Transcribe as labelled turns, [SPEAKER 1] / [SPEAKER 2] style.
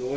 [SPEAKER 1] 2